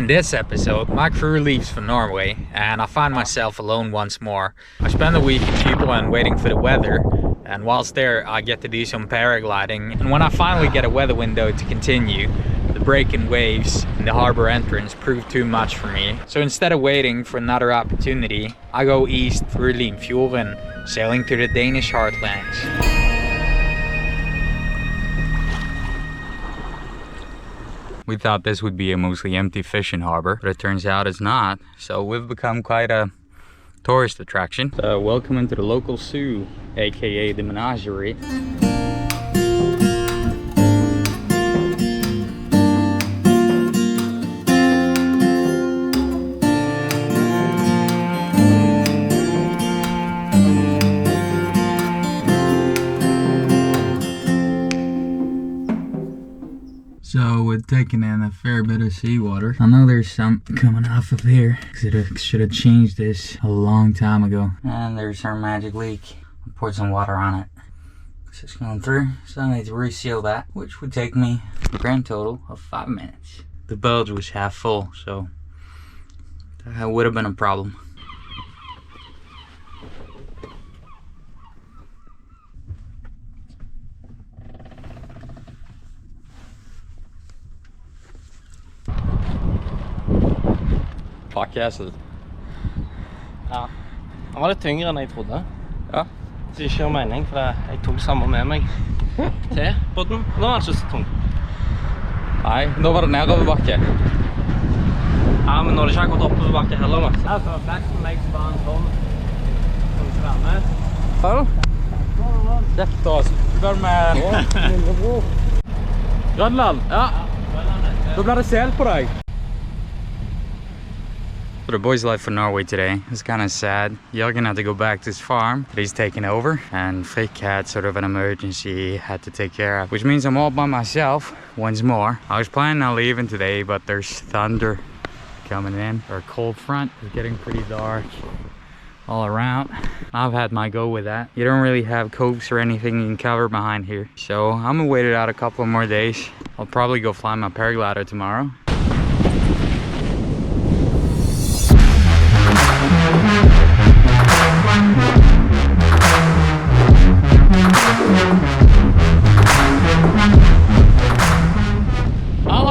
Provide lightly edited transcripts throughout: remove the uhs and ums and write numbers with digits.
In this episode, my crew leaves for Norway and I find myself alone once more. I spend the week in Thyborøn waiting for the weather, and whilst there I get to do some paragliding, and when I finally get a weather window to continue, the breaking waves in the harbour entrance proved too much for me. So instead of waiting for another opportunity, I go east through Limfjorden, sailing to the Danish heartlands. We thought this would be a mostly empty fishing harbor, but it turns out it's not. So we've become quite a tourist attraction. So welcome into the local zoo, aka the menagerie. So we're taking in a fair bit of seawater. I know there's some coming off of here, because I should have changed this a long time ago. And there's our magic leak. I poured some water on it. It's just going through, so I need to reseal that, which would take me a grand total of 5 minutes. The bulge was half full, so that would have been a problem. Pakkhjæsel. Ja, han var litt tyngre enn jeg trodde. Ja. Så det ikke var mening, for jeg tok samme med meg til båten. Nå var han ikke så tung. Nei, nå var det nedoverbakke. Ja, men nå er det ikke akkurat oppoverbakke heller. Ja, så det var flaks for meg som bare en sånn som ikke være med. Hallo? Kjeft da, skal du være med lillebror? Grønland? Ja. Da blir det sel på deg. So the boys left for Norway today. It's kind of sad. Jørgen had to go back to his farm, but he's taken over. And Frick had sort of an emergency he had to take care of, which means I'm all by myself once more. I was planning on leaving today, but there's thunder coming in, or a cold front. It's getting pretty dark all around. I've had my go with that. You don't really have coats or anything you can cover behind here. So I'm gonna wait it out a couple of more days. I'll probably go fly my paraglider tomorrow.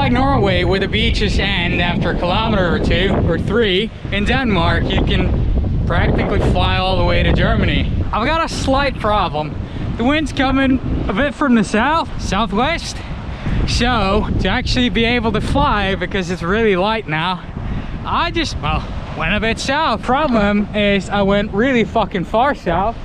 Norway, where the beaches end after a kilometer or 2 or 3. In Denmark, you can practically fly all the way to Germany. I've got a slight problem. The wind's coming a bit from the southwest. So, to actually be able to fly, because it's really light now, I just, went a bit south. Problem is, I went really fucking far south,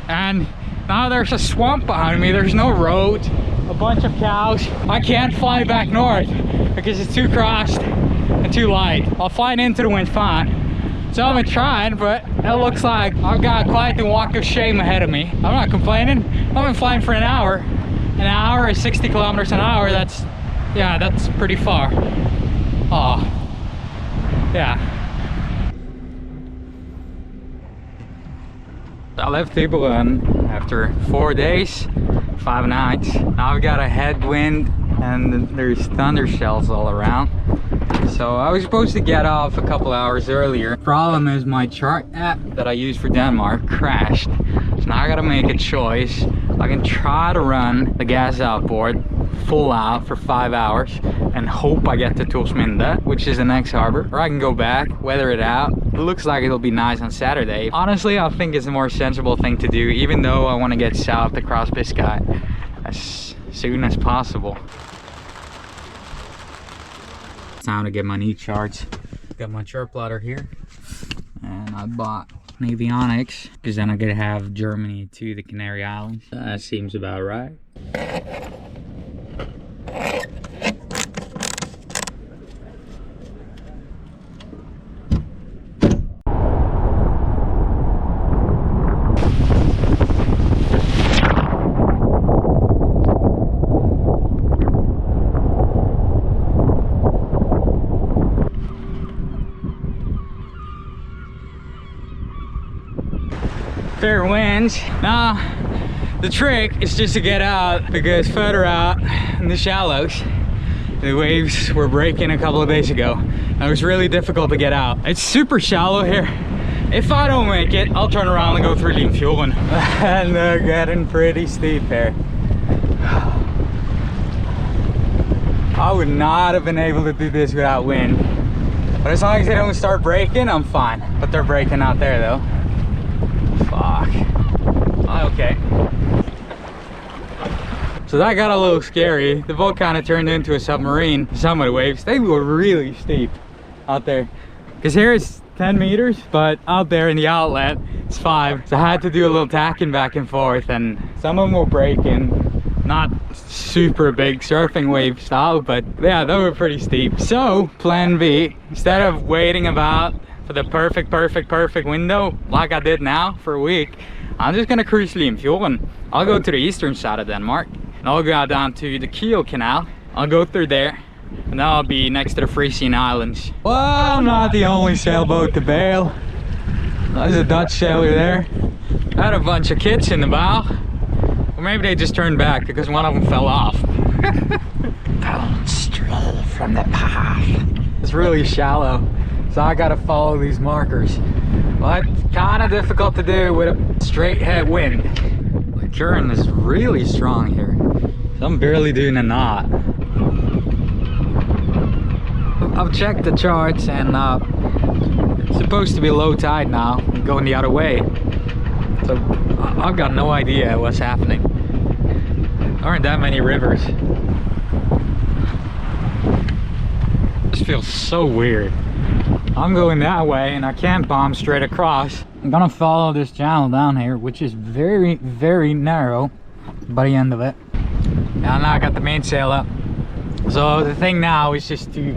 and now there's a swamp behind me. There's no road. A bunch of cows. I can't fly back north because it's too crossed and too light. I'll fly into the wind fine. So I've been trying, but it looks like I've got quite the walk of shame ahead of me. I'm not complaining. I've been flying for an hour. An hour is 60 kilometers an hour. That's pretty far. Oh, yeah. I left Thyborøn after 4 days, 5 nights. Now I've got a headwind and there's thunder shells all around. So I was supposed to get off a couple hours earlier. Problem is my chart app that I use for Denmark crashed. So now I gotta make a choice. I can try to run the gas outboard full out for 5 hours and hope I get to Torsminde, which is the next harbor, or I can go back, weather it out. It looks like it'll be nice on Saturday. Honestly, I think it's a more sensible thing to do, even though I want to get south across Biscay as soon as possible. It's time to get my knee charts. Got my chart plotter here, and I bought an avionics because then I could have Germany to the Canary Islands. That seems about right. Fair winds. Now the trick is just to get out, because further out in the shallows The waves were breaking a couple of days ago. It was really difficult to get out. It's super shallow here. If I don't make it, I'll turn around and go through Limfjorden. And they're getting pretty steep here. I would not have been able to do this without wind. But as long as they don't start breaking, I'm fine. But they're breaking out there though. Fuck. Okay. So that got a little scary. The boat kind of turned into a submarine. Some of the waves, they were really steep out there. Because here it's 10 meters, but out there in the outlet, it's 5. So I had to do a little tacking back and forth, and some of them were breaking. Not super big surfing wave style, but yeah, they were pretty steep. So plan B, instead of waiting about for the perfect window like I did now for a week, I'm just gonna cruise Limfjorden. I'll go to the eastern side of Denmark, and I'll go down to the Kiel canal. I'll go through there, and then I'll be next to the Frisian Islands. Well, I'm not the only sailboat to bail. There's a Dutch sailor there. I had a bunch of kids in the bow. Or maybe they just turned back because one of them fell off. Don't stray from the path. It's really shallow, so I gotta follow these markers. But kind of difficult to do with a straight head wind. The current is really strong here, so I'm barely doing a knot. I've checked the charts, and it's supposed to be low tide now, going the other way. So I've got no idea what's happening. There aren't that many rivers. This feels so weird. I'm going that way and I can't bomb straight across. I'm gonna follow this channel down here, which is very narrow by the end of it. And now I got the mainsail up. So the thing now is just to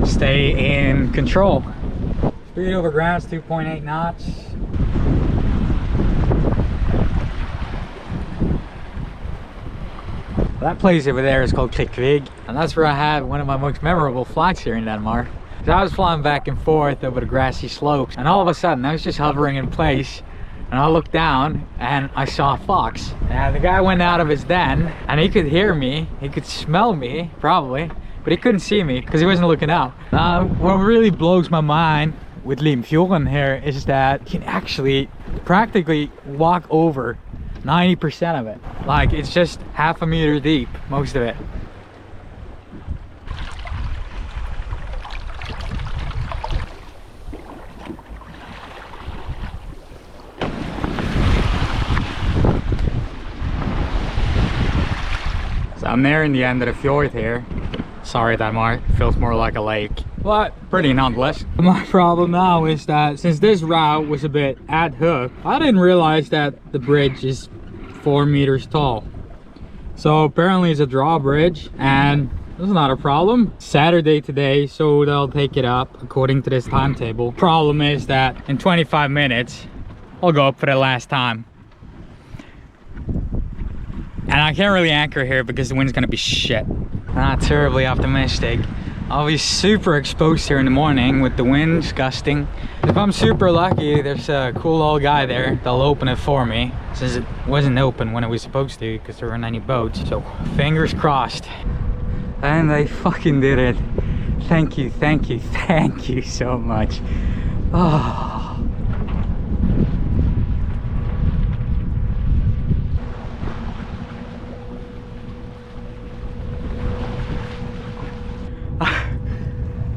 stay in control. Speed over ground is 2.8 knots. That place over there is called Kattegat, and that's where I had one of my most memorable flights here in Denmark. So I was flying back and forth over the grassy slopes, and all of a sudden I was just hovering in place, and I looked down and I saw a fox. And the guy went out of his den, and he could hear me, he could smell me probably, but he couldn't see me because he wasn't looking out. What really blows my mind with Limfjorden here is that you can actually practically walk over 90% of it. Like, it's just half a meter deep, most of it. So I'm there in the end of the fjord here. Sorry, Denmark, feels more like a lake, but pretty nonetheless. My problem now is that since this route was a bit ad hoc, I didn't realize that the bridge is 4 meters tall. So apparently it's a drawbridge, and that's not a problem. Saturday today, so they'll take it up according to this timetable. Problem is that in 25 minutes, I'll go up for the last time. And I can't really anchor here because the wind's gonna be shit. Not terribly optimistic. I'll be super exposed here in the morning with the winds gusting. If I'm super lucky, there's a cool old guy there that'll open it for me, since it wasn't open when it was supposed to because there weren't any boats. So fingers crossed. And they fucking did it. Thank you so much. Oh.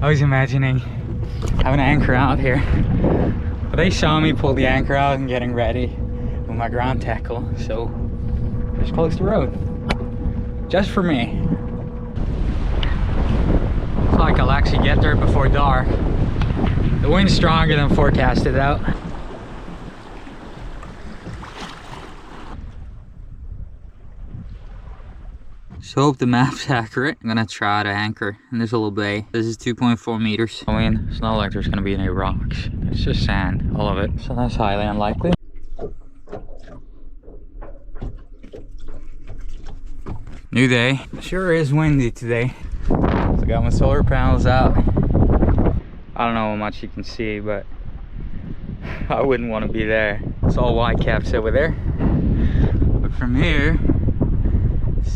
I was imagining having an anchor out here, but they saw me pull the anchor out and getting ready with my ground tackle, so just close the road, just for me. Looks like I'll actually get there before dark. The wind's stronger than forecasted out. So hope the map's accurate. I'm gonna try to anchor in this little bay. This is 2.4 meters. I mean, it's not like there's gonna be any rocks. It's just sand, all of it. So that's highly unlikely. New day. Sure is windy today. So I got my solar panels out. I don't know how much you can see, but I wouldn't want to be there. It's all white caps over there. But from here,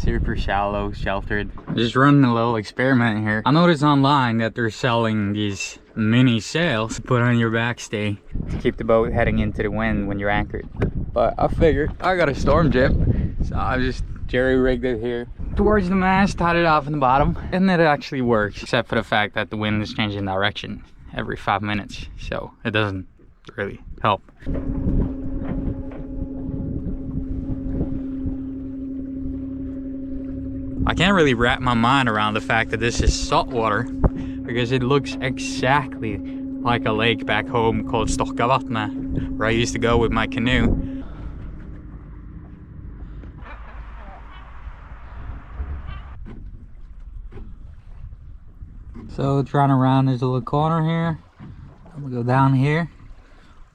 super shallow, sheltered. Just running a little experiment here. I noticed online that they're selling these mini sails to put on your backstay to keep the boat heading into the wind when you're anchored. But I figured I got a storm jib, so I just jerry-rigged it here towards the mast, tied it off in the bottom, and it actually works, except for the fact that the wind is changing direction every 5 minutes, so it doesn't really help. I can't really wrap my mind around the fact that this is saltwater, because it looks exactly like a lake back home called Stokkavatnet, where I used to go with my canoe. So trying to round this little corner here. I'm gonna go down here,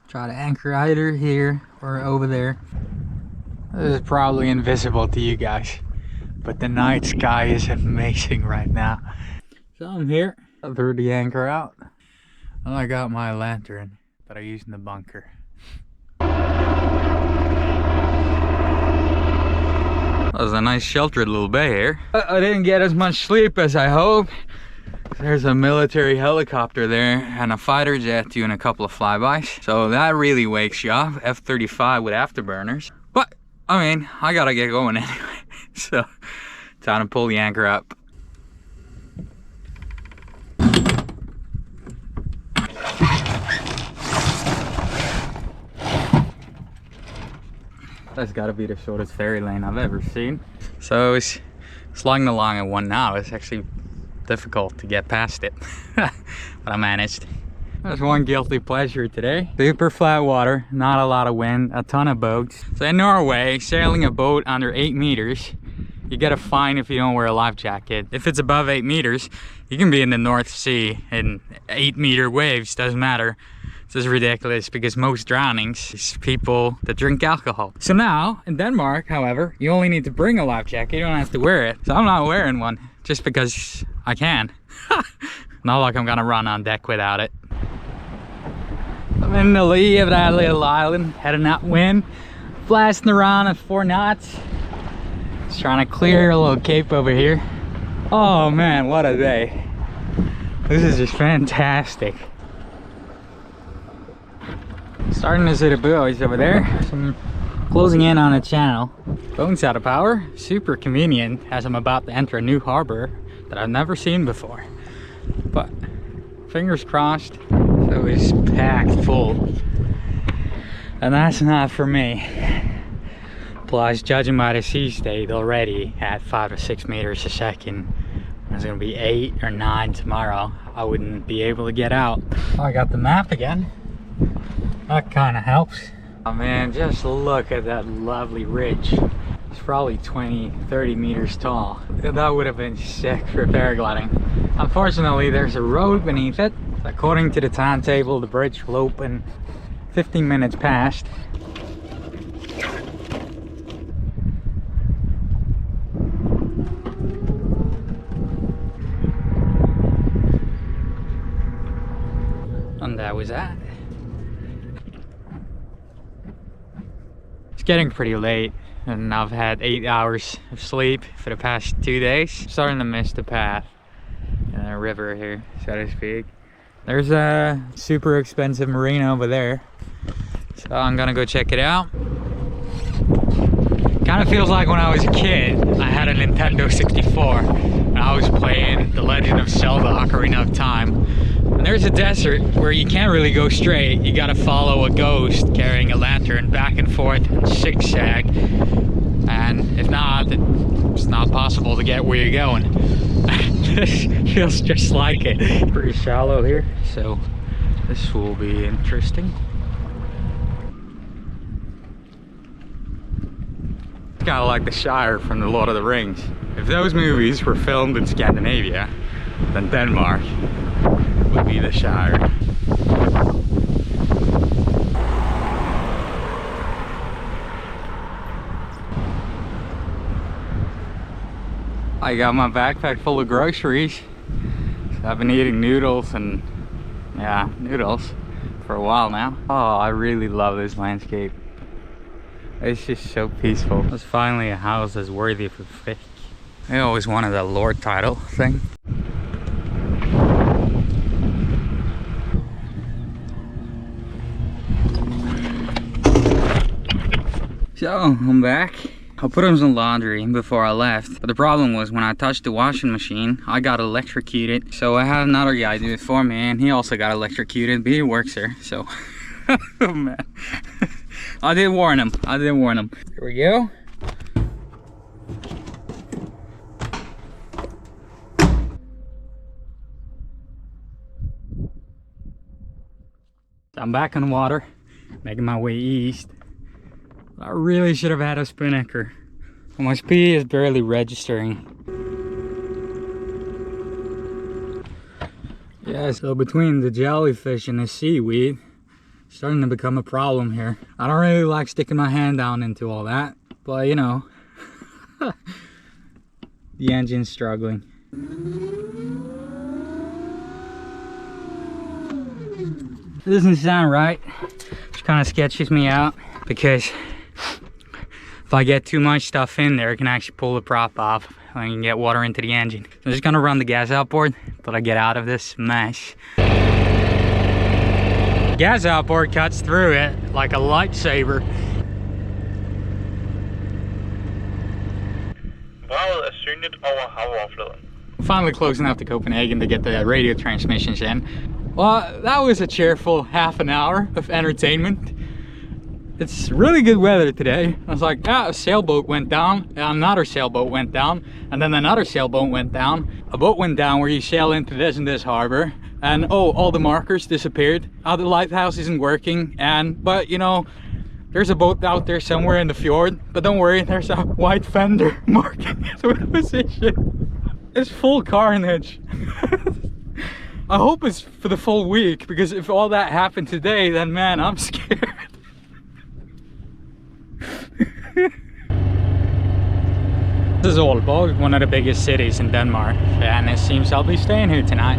try to anchor either here or over there. This is probably invisible to you guys, but the night sky is amazing right now. So I'm here, I threw the anchor out, and I got my lantern that I use in the bunker. That was a nice sheltered little bay here. I didn't get as much sleep as I hoped. There's a military helicopter there and a fighter jet doing a couple of flybys. So that really wakes you up. F-35 with afterburners. But, I mean, I gotta get going anyway. So, time to pull the anchor up. That's gotta be the shortest ferry lane I've ever seen. So it's slugging along at one now. It's actually difficult to get past it, but I managed. There's one guilty pleasure today. Super flat water, not a lot of wind, a ton of boats. So in Norway, sailing a boat under 8 meters, you get a fine if you don't wear a life jacket. If it's above 8 meters, you can be in the North Sea in 8-meter waves, doesn't matter. This is ridiculous because most drownings is people that drink alcohol. So now, in Denmark, however, you only need to bring a life jacket, you don't have to wear it. So I'm not wearing one, just because I can. Not like I'm gonna run on deck without it. I'm in the lee of that little island, heading out wind, blasting around at 4 knots. Just trying to clear a little cape over here. Oh man, what a day. This is just fantastic. Starting to see the buoys over there. So I'm closing in on a channel. Phone's out of power. Super convenient as I'm about to enter a new harbor that I've never seen before. But fingers crossed. So it's packed full. And that's not for me. Plus, judging by the sea state already at 5 or 6 meters a second, it's gonna be 8 or 9 tomorrow. I wouldn't be able to get out. Oh, I got the map again. That kind of helps. Oh man, just look at that lovely ridge. It's probably 20-30 meters tall. That would have been sick for paragliding. Unfortunately, there's a road beneath it. According to the timetable, the bridge will open 15 minutes past. And that was that. It's getting pretty late and I've had 8 hours of sleep for the past 2 days. I'm starting to miss the path in the river here, so to speak. There's a super expensive marina over there, so I'm gonna go check it out. Kind of feels like when I was a kid, I had a Nintendo 64 and I was playing The Legend of Zelda Ocarina of Time. And there's a desert where you can't really go straight. You gotta follow a ghost carrying a lantern back and forth and zigzag. And if not, it's not possible to get where you're going. This feels just like it. Pretty shallow here, so this will be interesting. It's kind of like the Shire from the Lord of the Rings. If those movies were filmed in Scandinavia, then Denmark would be the Shire. I got my backpack full of groceries. So I've been eating noodles and noodles for a while now. Oh, I really love this landscape. It's just so peaceful. It's finally a house that's worthy of a fish. I always wanted a Lord title thing. So, I'm back. I put on some laundry before I left, but the problem was when I touched the washing machine, I got electrocuted. So I had another guy do it for me, and he also got electrocuted, but he works here, so. Oh man. I did warn him. Here we go. I'm back on the water, making my way east. I really should have had a spinnaker. My speed is barely registering. Yeah, so between the jellyfish and the seaweed, it's starting to become a problem here. I don't really like sticking my hand down into all that, but you know, the engine's struggling. It doesn't sound right, which kind of sketches me out, because if I get too much stuff in there, it can actually pull the prop off and I can get water into the engine. I'm just gonna run the gas outboard till I get out of this mess. Gas outboard cuts through it like a lightsaber. Finally closing out to Copenhagen to get the radio transmissions in. Well, that was a cheerful half an hour of entertainment. It's really good weather today. I was like, a sailboat went down, another sailboat went down, and then another sailboat went down. A boat went down where you sail into this and this harbor, and oh, all the markers disappeared. The lighthouse isn't working, but you know, there's a boat out there somewhere in the fjord, but don't worry, there's a white fender marking its position. It's full carnage. I hope it's for the full week, because if all that happened today, then man, I'm scared. This is Aalborg, one of the biggest cities in Denmark, and it seems I'll be staying here tonight.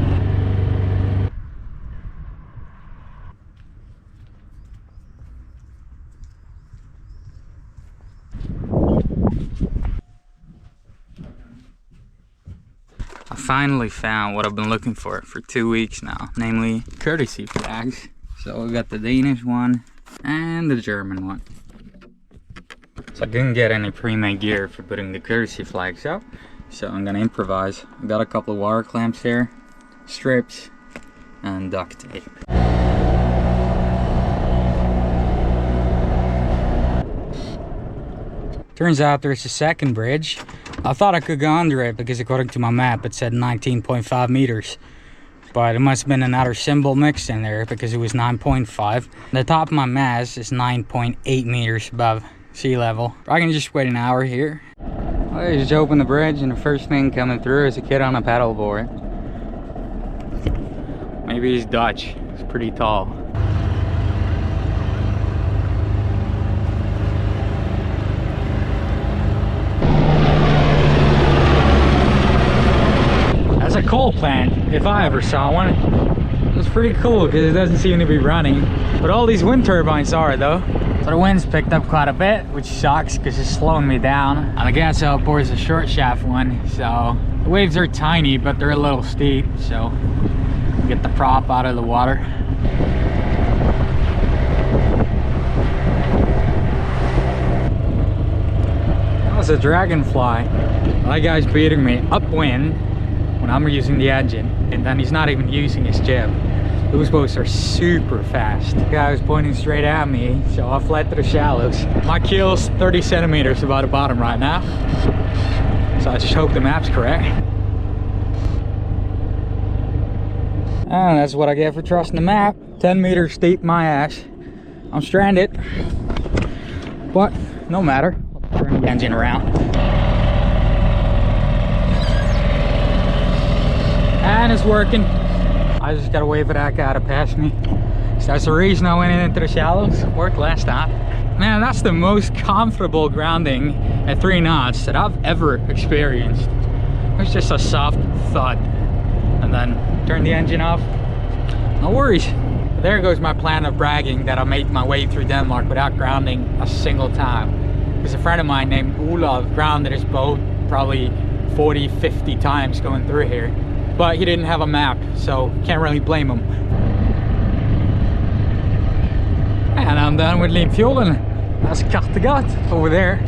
I finally found what I've been looking for 2 weeks now, namely courtesy flags. So we got the Danish one and the German one. So I couldn't get any pre-made gear for putting the courtesy flags up, so I'm gonna improvise. I got a couple of wire clamps here, strips, and duct tape. Turns out there's a second bridge. I thought I could go under it because according to my map it said 19.5 meters. But it must have been another symbol mixed in there because it was 9.5. The top of my mast is 9.8 meters above sea level. I can just wait an hour here. I just opened the bridge and the first thing coming through is a kid on a paddle board. Maybe he's Dutch. He's pretty tall. That's a coal plant, if I ever saw one. It's pretty cool because it doesn't seem to be running. But all these wind turbines are though. So the wind's picked up quite a bit, which sucks because it's slowing me down. And the gas outboard is a short shaft one, so the waves are tiny, but they're a little steep, so get the prop out of the water. That was a dragonfly. That guy's beating me upwind when I'm using the engine, and then he's not even using his jib. Those boats are super fast. The guy was pointing straight at me, so I fled to the shallows. My keel's 30 centimeters above the bottom right now, so I just hope the map's correct. And that's what I get for trusting the map. 10 meters steep my ass. I'm stranded, but no matter. I'll turn the engine around. And it's working. I just gotta wait for that guy to pass me. So that's the reason I went into the shallows. Worked last time. Man, that's the most comfortable grounding at 3 knots that I've ever experienced. It's just a soft thud. And then turn the engine off. No worries. There goes my plan of bragging that I made my way through Denmark without grounding a single time. Because a friend of mine named Olaf grounded his boat probably 40, 50 times going through here. But he didn't have a map, so can't really blame him. And I'm done with Limfjorden. That's Kattegat over there.